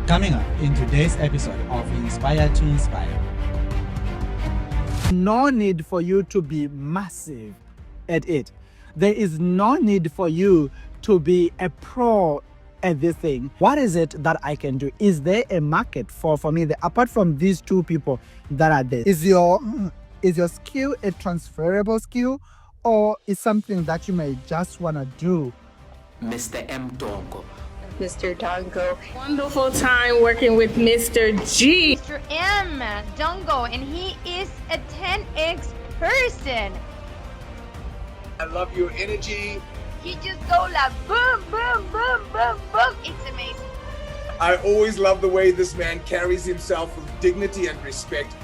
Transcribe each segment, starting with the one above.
Coming up in today's episode of Inspire to Inspire. No need for you to be massive at it. There is no need for you to be a pro at this thing. What is it that I can do? Is there a market for me? Apart from these two people that are there, is your skill a transferable skill, or is something that you may just want to do? Mr. M. Dongo. Mr. Dongo. Wonderful time working with Mr. G. Mr. M. Dongo, and he is a 10x person. I love your energy. You just go like boom, boom, boom, boom, boom. It's amazing. I always love the way this man carries himself with dignity and respect.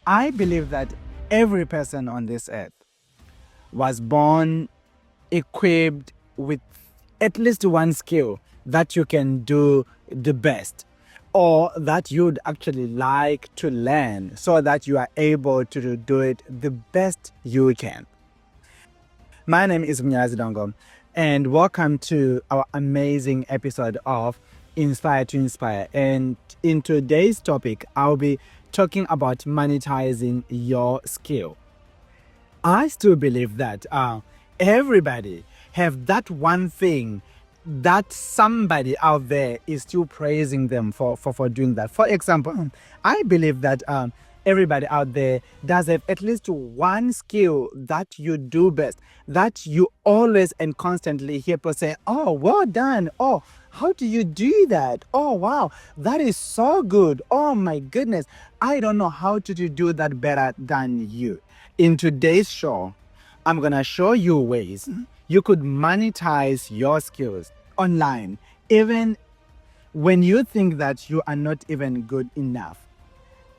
I believe that every person on this earth was born equipped with at least one skill that you can do the best, or that you'd actually like to learn so that you are able to do it the best you can. My name is Dongo, and welcome to our amazing episode of Inspire to Inspire. And in today's topic, I'll be talking about monetizing your skill. I still believe that everybody have that one thing that somebody out there is still praising them for doing that. For example, I believe that everybody out there does have at least one skill that you do best, that you always and constantly hear people say, oh, well done. Oh, how do you do that? Oh, wow, that is so good. Oh, my goodness. I don't know how to do that better than you. In today's show, I'm going to show you ways you could monetize your skills online, even when you think that you are not even good enough.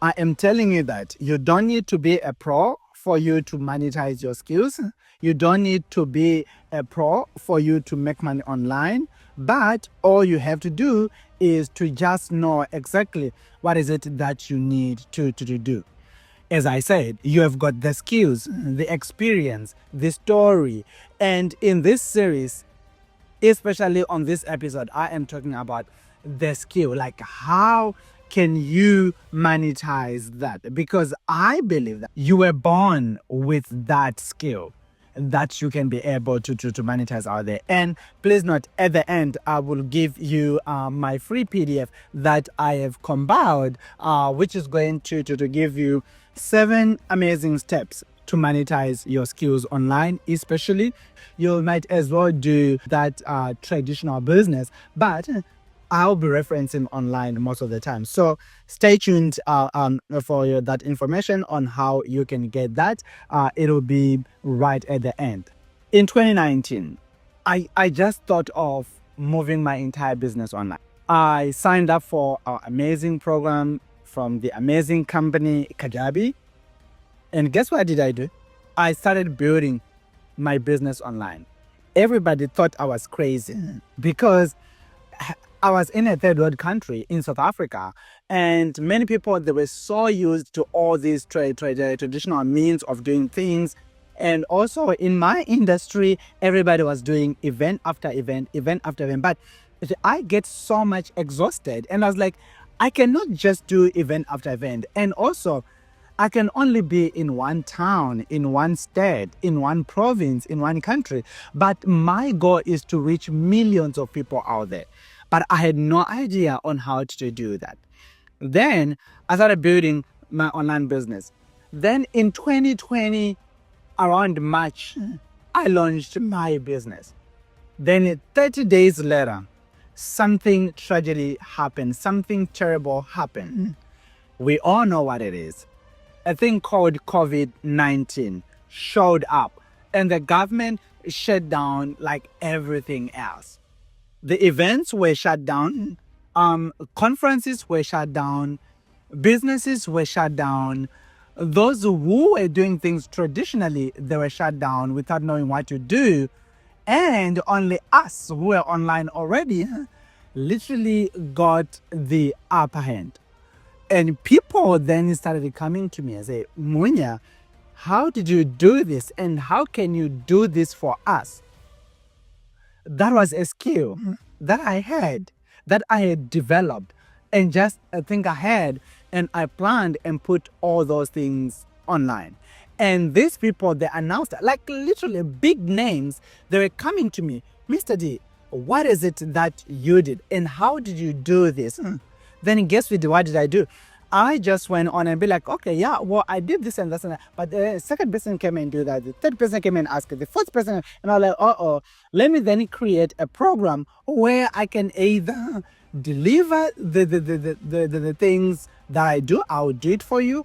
I am telling you that you don't need to be a pro for you to monetize your skills. You don't need to be a pro for you to make money online. But all you have to do is to just know exactly what is it that you need to do. As I said, you have got the skills, the experience, the story. And in this series, especially on this episode, I am talking about the skill. Like, how can you monetize that? Because I believe that you were born with that skill that you can be able to monetize out there. And please note, at the end, I will give you my free PDF that I have compiled, which is going to give you 7 amazing steps to monetize your skills online. Especially, you might as well do that traditional business, but I'll be referencing online most of the time. So stay tuned for that information on how you can get that. It'll be right at the end. In 2019, I just thought of moving my entire business online. I signed up for our amazing program from the amazing company Kajabi. And guess what did I do? I started building my business online. Everybody thought I was crazy because I was in a third world country in South Africa, and many people, they were so used to all these traditional means of doing things. And also in my industry, everybody was doing event after event after event. But I get so much exhausted, and I was like, I cannot just do event after event. And also, I can only be in one town, in one state, in one province, in one country. But my goal is to reach millions of people out there. But I had no idea on how to do that. Then I started building my online business. Then in 2020, around March, I launched my business. Then 30 days later, something tragedy happened. Something terrible happened. We all know what it is. A thing called COVID-19 showed up, and the government shut down like everything else. The events were shut down, conferences were shut down, businesses were shut down. Those who were doing things traditionally, they were shut down without knowing what to do. And only us who were online already literally got the upper hand. And people then started coming to me and say, Munya, how did you do this? And how can you do this for us? that was a skill that I had developed, and just think ahead, and I planned and put all those things online. And these people, they announced, like literally big names, they were coming to me, Mr. D, what is it that you did and how did you do this? Then guess what did I do? I just went on and be like, okay, yeah, well, I did this and that, but the second person came and do that. The third person came and asked the fourth person, and I was like, let me then create a program where I can either deliver the things that I do, I'll do it for you,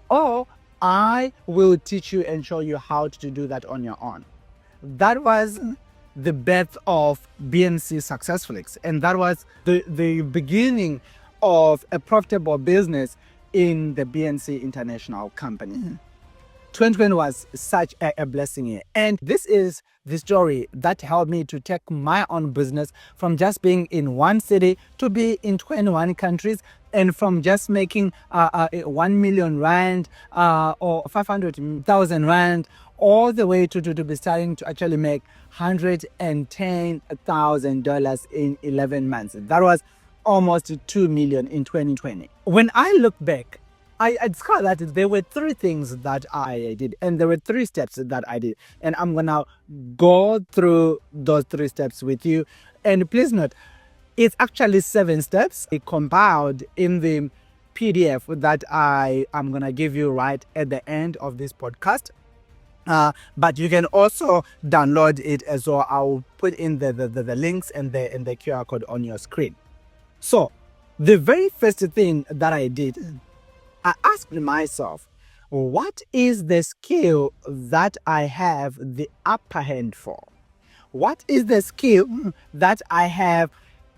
or I will teach you and show you how to do that on your own. That was the birth of BNC Successflix, and that was the beginning of a profitable business in the BNC International Company. 2020 was such a blessing year, and this is the story that helped me to take my own business from just being in one city to be in 21 countries, and from just making 1 million rand or 500,000 rand all the way to be starting to actually make $110,000 in 11 months. That was almost 2 million in 2020. When I look back, I discovered that there were three things that I did, and there were three steps that I did, and I'm gonna go through those three steps with you. And please note, it's actually 7 steps. It compiled in the PDF that I am gonna give you right at the end of this podcast. But you can also download it as well. I'll put in the links and the QR code on your screen. So the very first thing that I did, I asked myself, what is the skill that I have the upper hand for? What is the skill that I have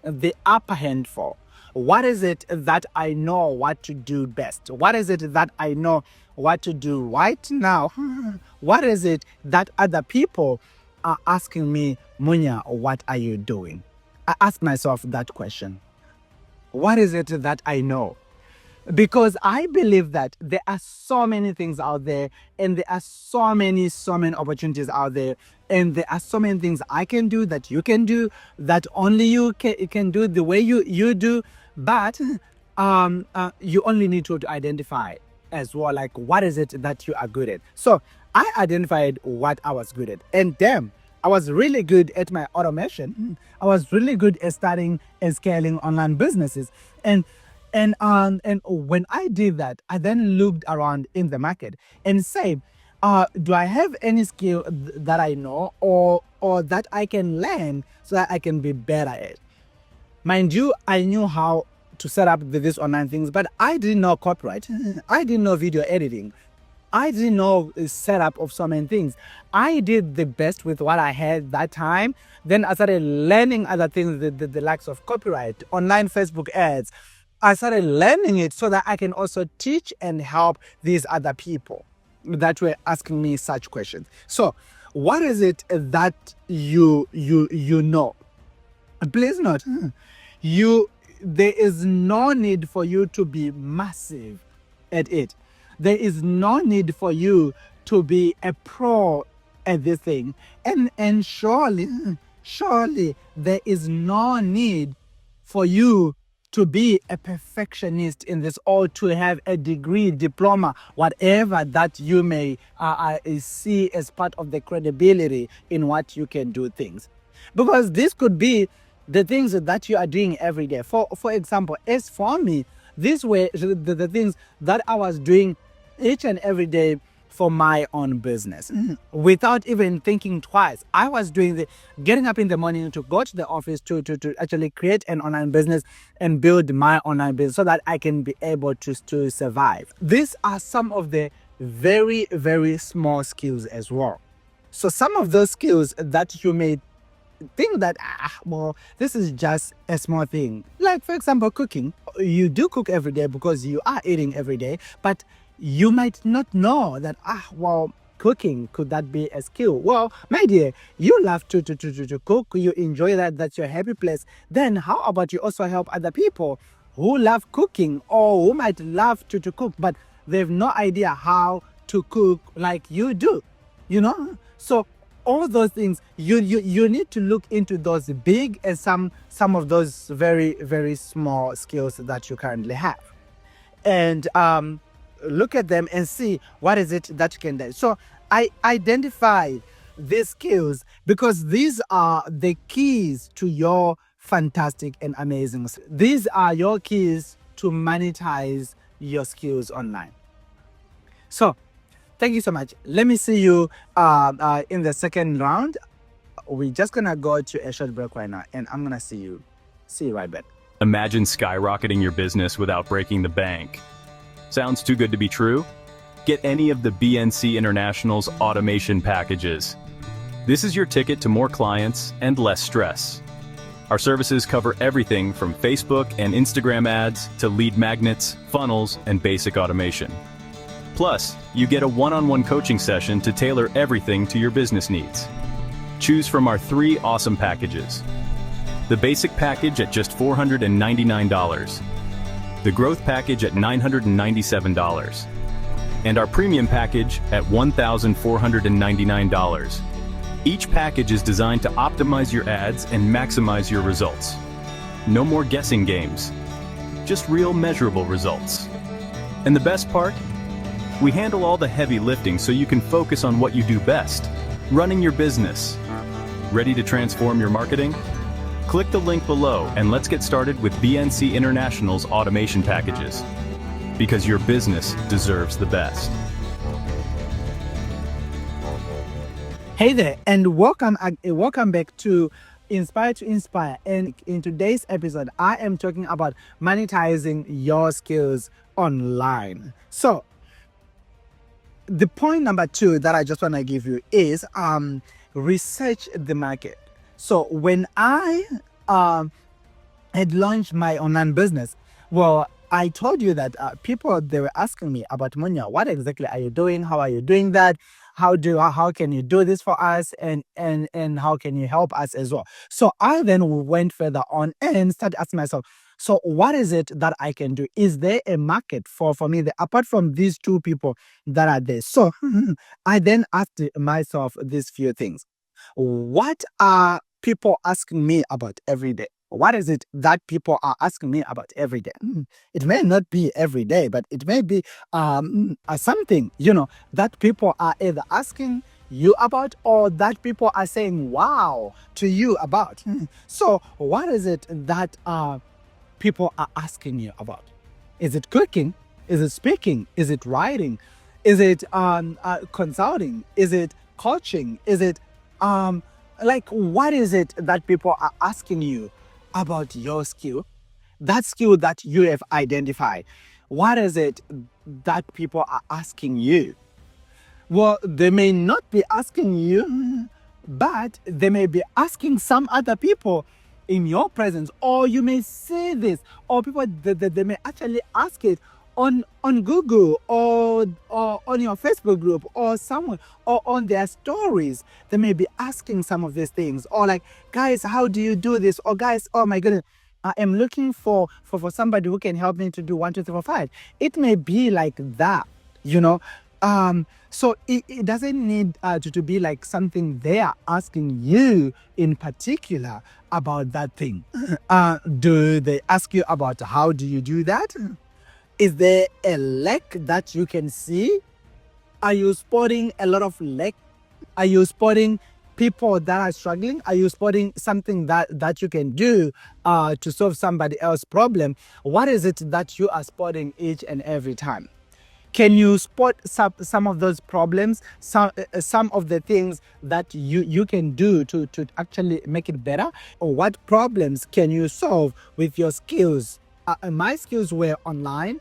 the upper hand for? What is it that I know what to do best? What is it that I know what to do right now? What is it that other people are asking me, Munya, what are you doing? I ask myself that question. What is it that I know? Because I believe that there are so many things out there, and there are so many opportunities out there, and there are so many things I can do that you can do, that only you can do the way you do. But you only need to identify as well, like, what is it that you are good at. So I identified what I was good at, and damn, I was really good at my automation. I was really good at starting and scaling online businesses. And when I did that, I then looked around in the market and said, do I have any skill that I know or that I can learn so that I can be better at? Mind you, I knew how to set up these online things, but I didn't know copyright. I didn't know video editing. I didn't know the setup of so many things. I did the best with what I had that time. Then I started learning other things, the likes of copyright, online Facebook ads. I started learning it so that I can also teach and help these other people that were asking me such questions. So what is it that you know? Please note, there is no need for you to be massive at it. There is no need for you to be a pro at this thing. And surely there is no need for you to be a perfectionist in this, or to have a degree, diploma, whatever that you may see as part of the credibility in what you can do things. Because this could be the things that you are doing every day. For example, as for me, these were the things that I was doing each and every day for my own business, without even thinking twice. I was doing getting up in the morning to go to the office to actually create an online business and build my online business so that I can be able to survive. These are some of the very, very small skills as well. So some of those skills that you may think that, well, this is just a small thing. Like, for example, cooking. You do cook every day because you are eating every day, but you might not know that, well, cooking, could that be a skill? Well, my dear, you love to cook, you enjoy that, that's your happy place. Then how about you also help other people who love cooking, or who might love to cook, but they have no idea how to cook like you do, you know? So all those things, you need to look into those big and some of those very, very small skills that you currently have, and look at them and see what is it that you can do. So I identify these skills because these are the keys to your fantastic and amazing. These are your keys to monetize your skills online. So thank you so much. Let me see you in the second round. We're just gonna go to a short break right now, and I'm gonna see you right back. Imagine skyrocketing your business without breaking the bank. Sounds too good to be true? Get any of the BNC International's automation packages. This is your ticket to more clients and less stress. Our services cover everything from Facebook and Instagram ads to lead magnets, funnels, and basic automation. Plus, you get a one-on-one coaching session to tailor everything to your business needs. Choose from our 3 awesome packages. The basic package at just $499, the growth package at $997, and our premium package at $1,499. Each package is designed to optimize your ads and maximize your results. No more guessing games, just real measurable results. And the best part? We handle all the heavy lifting so you can focus on what you do best, running your business. Ready to transform your marketing? Click the link below and let's get started with BNC International's automation packages. Because your business deserves the best. Hey there, and welcome back to Inspire to Inspire. And in today's episode, I am talking about monetizing your skills online. So the point number 2 that I just want to give you is research the market. So when I had launched my online business, well, I told you that people, they were asking me about Munya, what exactly are you doing? How are you doing that? How can you do this for us? And how can you help us as well? So I then went further on and started asking myself, so what is it that I can do? Is there a market for me apart from these 2 people that are there? So I then asked myself these few things. What are people asking me about every day? What is it that people are asking me about every day? It may not be every day, but it may be something, that people are either asking you about or that people are saying wow to you about. So what is it that people are asking you about? Is it cooking? Is it speaking? Is it writing? Is it consulting? Is it coaching? Is it what is it that people are asking you about your skill? That skill that you have identified. What is it that people are asking you? Well, they may not be asking you, but they may be asking some other people in your presence, or you may say this, or people they may actually ask it on Google or on your Facebook group or somewhere or on their stories. They may be asking some of these things, or like, guys, how do you do this? Or guys, oh my goodness, I am looking for somebody who can help me to do 1, 2, 3, 4, 5. It may be like that, so it doesn't need to be like something they are asking you in particular about that thing. Do they ask you about how do you do that? Is there a lack that you can see? Are you spotting a lot of lack? Are you spotting people that are struggling? Are you spotting something that you can do to solve somebody else's problem? What is it that you are spotting each and every time? Can you spot some of those problems, some of the things that you can do to actually make it better? Or what problems can you solve with your skills? My skills were online,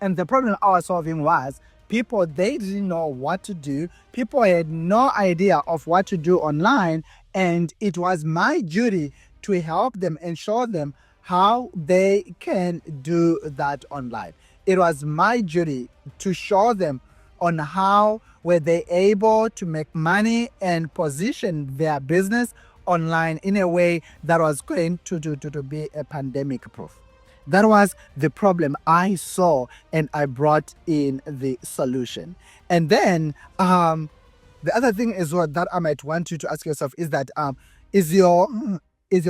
and the problem I was solving was people, they didn't know what to do. People had no idea of what to do online, and it was my duty to help them and show them how they can do that online. It was my duty to show them on how were they able to make money and position their business online in a way that was going to be a pandemic proof. That was the problem I saw, and I brought in the solution. And then The other thing is what that I might want you to ask yourself is that is your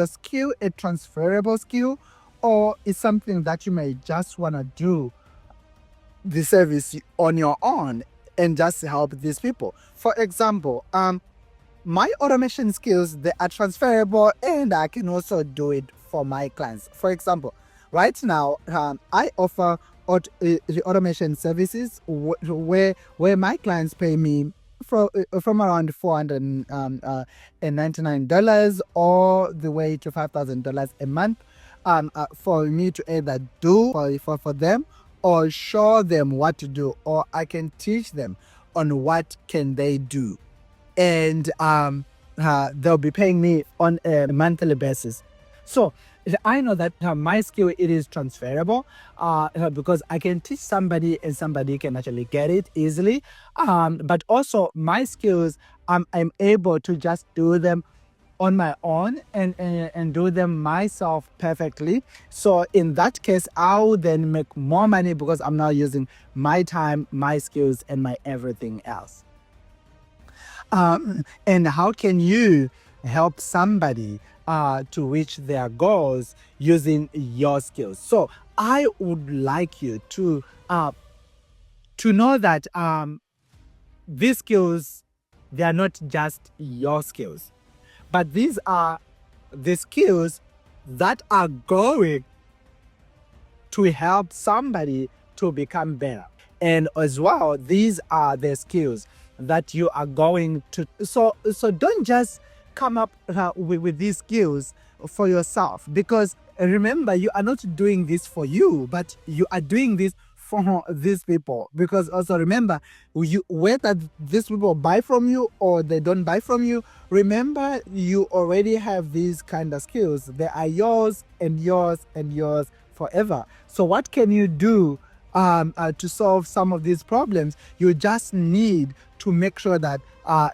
skill a transferable skill, or is something that you may just want to do the service on your own and just help these people? For example, my automation skills, they are transferable and I can also do it for my clients. For example, right now, I offer the automation services where my clients pay me from around $499 all the way to $5,000 a month, for me to either do for them or show them what to do, or I can teach them on what can they do, and they'll be paying me on a monthly basis. So I know that my skill, it is transferable, because I can teach somebody and somebody can actually get it easily. But also my skills, I'm able to just do them on my own and do them myself perfectly. So in that case, I'll then make more money because I'm now using my time, my skills, and my everything else. And how can you help somebody to reach their goals using your skills? So I would like you to know that these skills, they are not just your skills, but these are the skills that are going to help somebody to become better. And as well, these are the skills that you are going to, so don't just come up with these skills for yourself, because remember, you are not doing this for you, but you are doing this for these people. Because also remember, whether these people buy from you or they don't buy from you, remember, you already have these kind of skills. They are yours and yours and yours forever. So what can you do to solve some of these problems? You just need to make sure that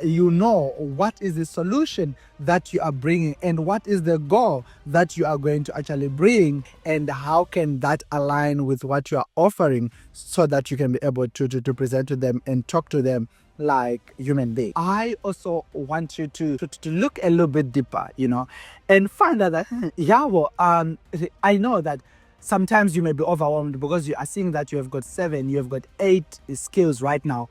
you know what is the solution that you are bringing and what is the goal that you are going to actually bring, and how can that align with what you are offering, so that you can be able to present to them and talk to them like human beings. I also want you to look a little bit deeper, and find out that, I know that sometimes you may be overwhelmed because you are seeing that you have got 7, you have got 8 skills right now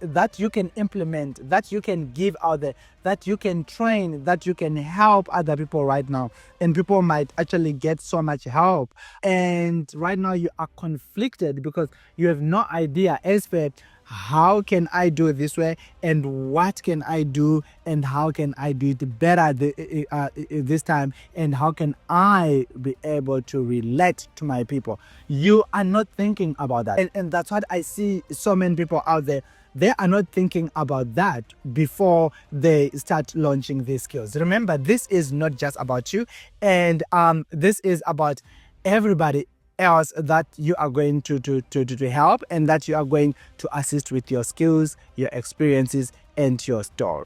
that you can implement, that you can give out there, that you can train, that you can help other people right now. And people might actually get so much help. And right now you are conflicted because you have no idea, expert, how can I do it this way, and what can I do, and how can I do it better this time, and how can I be able to relate to my people? You are not thinking about that, and that's what I see so many people out there. They are not thinking about that before they start launching these skills. Remember, this is not just about you, and this is about everybody else that you are going to help, and that you are going to assist with your skills, your experiences, and your story.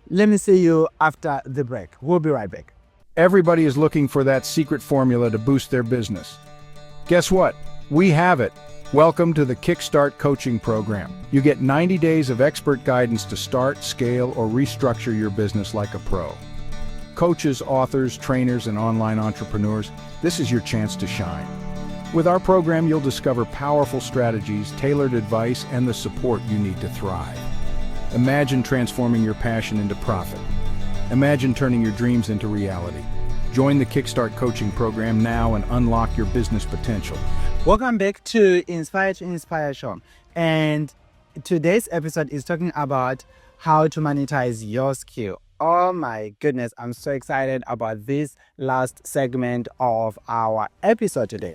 Let me see you after the break. We'll be right back. Everybody is looking for that secret formula to boost their business. Guess what? We have it. Welcome to the Kickstart Coaching Program. You get 90 days of expert guidance to start, scale, or restructure your business like a pro. Coaches, authors, trainers, and online entrepreneurs, this is your chance to shine. With our program, you'll discover powerful strategies, tailored advice, and the support you need to thrive. Imagine transforming your passion into profit. Imagine turning your dreams into reality. Join the Kickstart Coaching Program now and unlock your business potential. Welcome back to Inspire to Inspire Show. And today's episode is talking about how to monetize your skill. Oh my goodness, I'm so excited about this last segment of our episode today.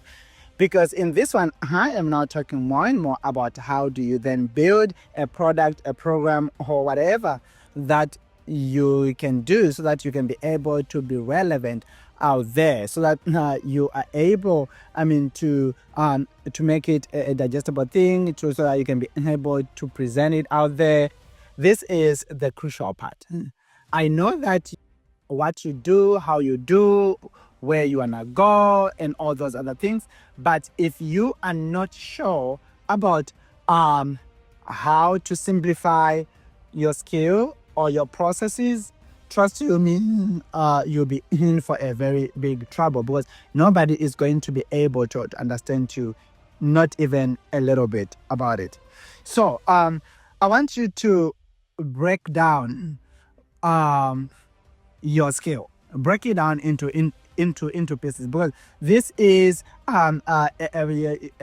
Because in this one, I am now talking more and more about how do you then build a product, a program, or whatever that you can do so that you can be able to be relevant out there, so that you are able, to make it a digestible thing, so that you can be able to present it out there. This is the crucial part. I know that what you do, how you do, where you wanna go, and all those other things. But if you are not sure about how to simplify, your skill or your processes, trust you me, you'll be in for a very big trouble, because nobody is going to be able to understand you, not even a little bit about it. So I want you to break down your skill. Break it down into pieces, because this is a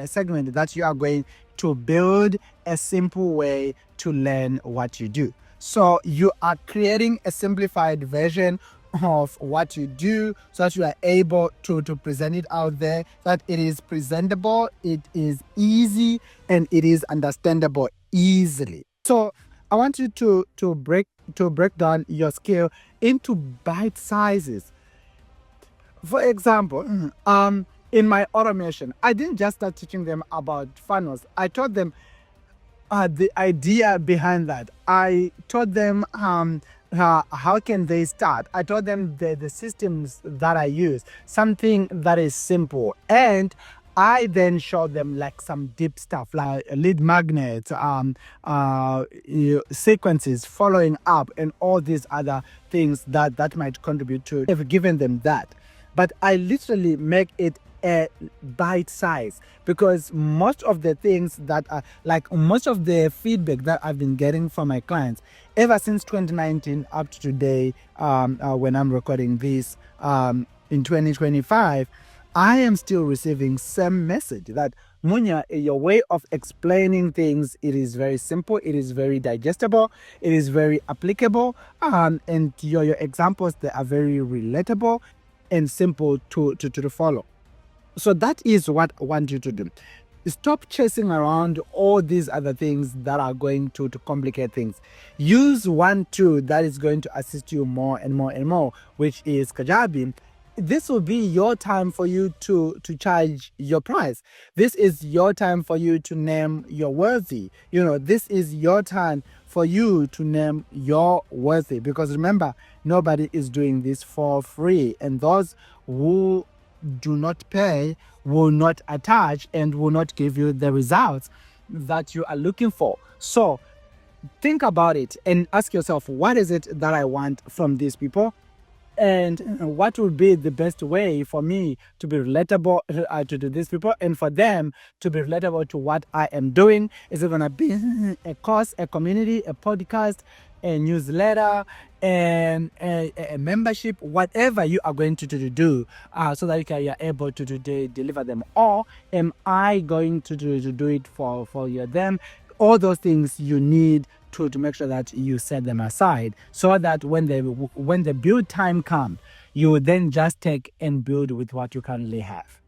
segment that you are going to build a simple way to learn what you do. So you are creating a simplified version of what you do, so that you are able to present it out there, that it is presentable, it is easy, and it is understandable easily. So I want you to break down your skill into bite sizes. For example, in my automation, I didn't just start teaching them about funnels. I taught them the idea behind that. I taught them how can they start. I taught them the systems that I use, something that is simple. And I then showed them like some deep stuff, like lead magnets, sequences, following up, and all these other things that might contribute to. I've given them that, but I literally make it a bite size, because most of the things that are like most of the feedback that I've been getting from my clients ever since 2019 up to today, when I'm recording this in 2025, I am still receiving same message that Munya, your way of explaining things, it is very simple, it is very digestible, it is very applicable, and your examples, they are very relatable and simple to follow. So that is what I want you to do. Stop chasing around all these other things that are going to complicate things. Use one tool that is going to assist you more and more and more, which is Kajabi. This will be your time for you to charge your price. This is your time for you to name your worthy. This is your time for you to name your worthy. Because remember, nobody is doing this for free. And those who do not pay will not attach and will not give you the results that you are looking for. So think about it and ask yourself, what is it that I want from these people? And what would be the best way for me to be relatable to these people, and for them to be relatable to what I am doing? Is it going to be a course, a community, a podcast, a newsletter, and a membership, whatever you are going to do, so that you are able to deliver them? Or am I going to do it for them? All those things you need to make sure that you set them aside, so that when the build time comes, you will then just take and build with what you currently have.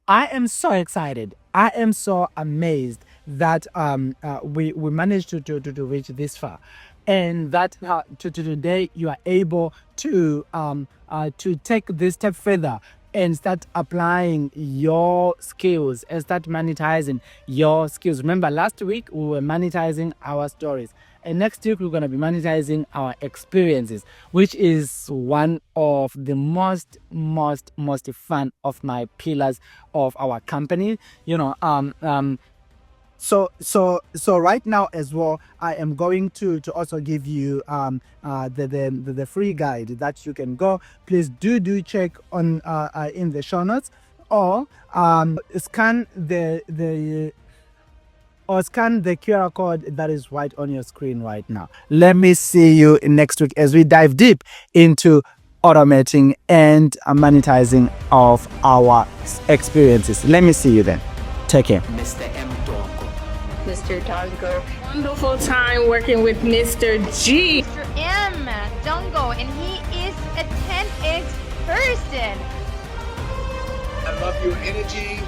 I am so excited. I am so amazed that we managed to reach this far, and that today you are able to take this step further and start applying your skills and start monetizing your skills. Remember, last week we were monetizing our stories, and next week we're going to be monetizing our experiences, which is one of the most fun of my pillars of our company. So right now as well, I am going to also give you the free guide that you can go. Please do check on in the show notes, or scan the QR code that is right on your screen right now. Let me see you next week as we dive deep into automating and monetizing of our experiences. Let me see you then. Take care. Mr. M. Dongo. Mr. Dongo. Wonderful time working with Mr. G. Mr. M. Dongo, and he is a 10x person. I love your energy.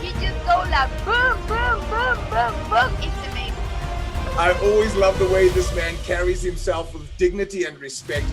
You just go like boom, boom, boom, boom, boom. It's amazing. I always love the way this man carries himself with dignity and respect.